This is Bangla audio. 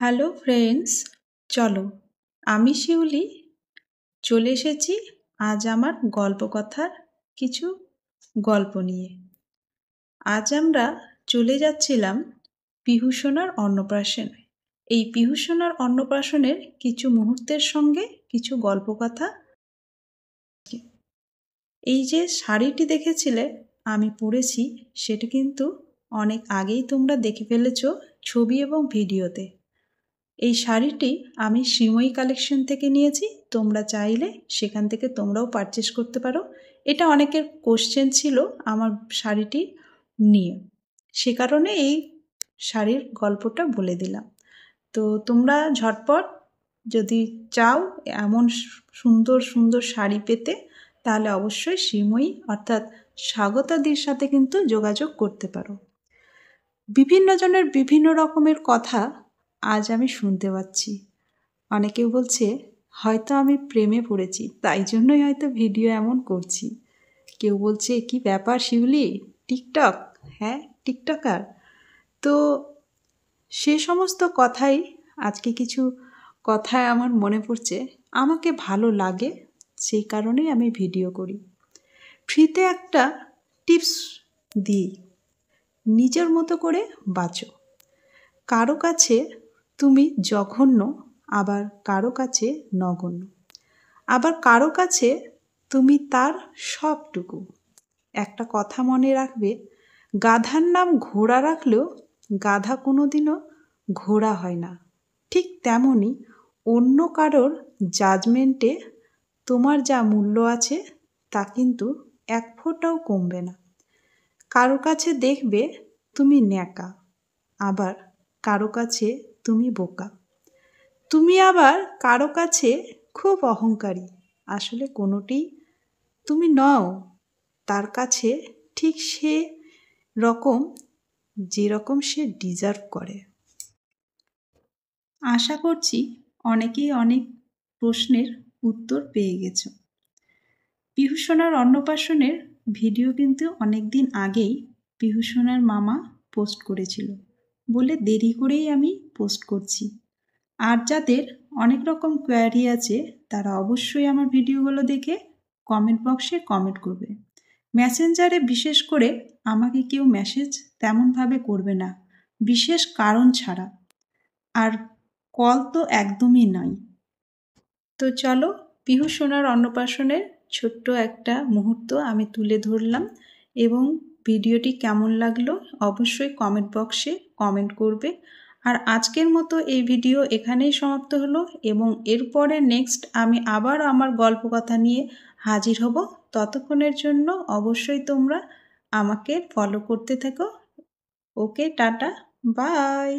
হ্যালো ফ্রেন্ডস, চলো আমি শিউলি চলে এসেছি আজ আমার গল্পকথার কিছু গল্প নিয়ে। আজ আমরা চলে যাচ্ছিলাম পিহুসোনার অন্নপ্রাশনে। এই পিহুসোনার অন্নপ্রাশনের কিছু মুহূর্তের সঙ্গে কিছু গল্পকথা। এই যে শাড়িটি দেখেছিলে আমি পরেছি, সেটা কিন্তু অনেক আগেই তোমরা দেখে ফেলেছ ছবি এবং ভিডিওতে। এই শাড়িটি আমি শ্রীময়ী কালেকশন থেকে নিয়েছি, তোমরা চাইলে সেখান থেকে তোমরাও পারচেস করতে পারো। এটা অনেকের কোশ্চেন ছিল আমার শাড়িটি নিয়ে, সে কারণে এই শাড়ির গল্পটা বলে দিলাম। তো তোমরা ঝটপট যদি চাও এমন সুন্দর সুন্দর শাড়ি পেতে, তাহলে অবশ্যই শ্রীময়ী অর্থাৎ স্বাগতাদির সাথে কিন্তু যোগাযোগ করতে পারো। বিভিন্ন জনের বিভিন্ন রকমের কথা আজ আমি শুনতে পাচ্ছি। অনেকে বলছে হয়তো আমি প্রেমে পড়েছি, তাই জন্যই হয়তো ভিডিও এমন করছি। কেউ বলছে কি ব্যাপার শিউলি, টিকটক? হ্যাঁ, টিকটকার। তো সে সমস্ত কথাই আজকে কিছু কথায় আমার মনে পড়ছে, আমাকে ভালো লাগে, সেই কারণেই আমি ভিডিও করি। ফ্রিতে একটা টিপস দিই, নিজের মতো করে বাঁচো। কারো কাছে তুমি জঘন্য, আবার কারো কাছে নগণ্য, আবার কারো কাছে তুমি তার সবটুকু। একটা কথা মনে রাখবে, গাধার নাম ঘোড়া রাখলেও গাধা কোনোদিনও ঘোড়া হয় না। ঠিক তেমনই অন্য কারোর জাজমেন্টে তোমার যা মূল্য আছে তা কিন্তু এক ফোঁটাও কমবে না। কারো কাছে দেখবে তুমি ন্যাকা, আবার কারো কাছে তুমি বোকা। তুমি আবার কারো কাছে খুব অহংকারী, আসলে কোনোটি তুমি নও তার কাছে ঠিক সে রকম যেরকম সে ডিজার্ভ করে। আশা করছি অনেকেই অনেক প্রশ্নের উত্তর পেয়ে গেছো। পিহুসোনার অন্নপ্রাশনের ভিডিও কিন্তু অনেক দিন আগেই পিহুসোনার মামা পোস্ট করেছিল বলে দেরি করেই আমি পোস্ট করছি। আর যাদের অনেক রকম কোয়ারি আছে তারা অবশ্যই আমার ভিডিওগুলো দেখে কমেন্ট বক্সে কমেন্ট করবে। মেসেঞ্জারে বিশেষ করে আমাকে কেউ মেসেজ তেমনভাবে করবে না, বিশেষ কারণ ছাড়া। আর কল তো একদমই নয়। তো চলো, পিহুসোনার অন্নপ্রাশনের ছোট্ট একটা মুহূর্ত আমি তুলে ধরলাম, এবং ভিডিওটি কেমন লাগলো অবশ্যই কমেন্ট বক্সে কমেন্ট করবে। আর আজকের মতো এই ভিডিও এখানেই সমাপ্ত হলো, এবং এরপরে নেক্সট আমি আবার আমার গল্পকথা নিয়ে হাজির হব। ততক্ষণের জন্য অবশ্যই তোমরা আমাকে ফলো করতে থেকো। ওকে, টাটা, বাই।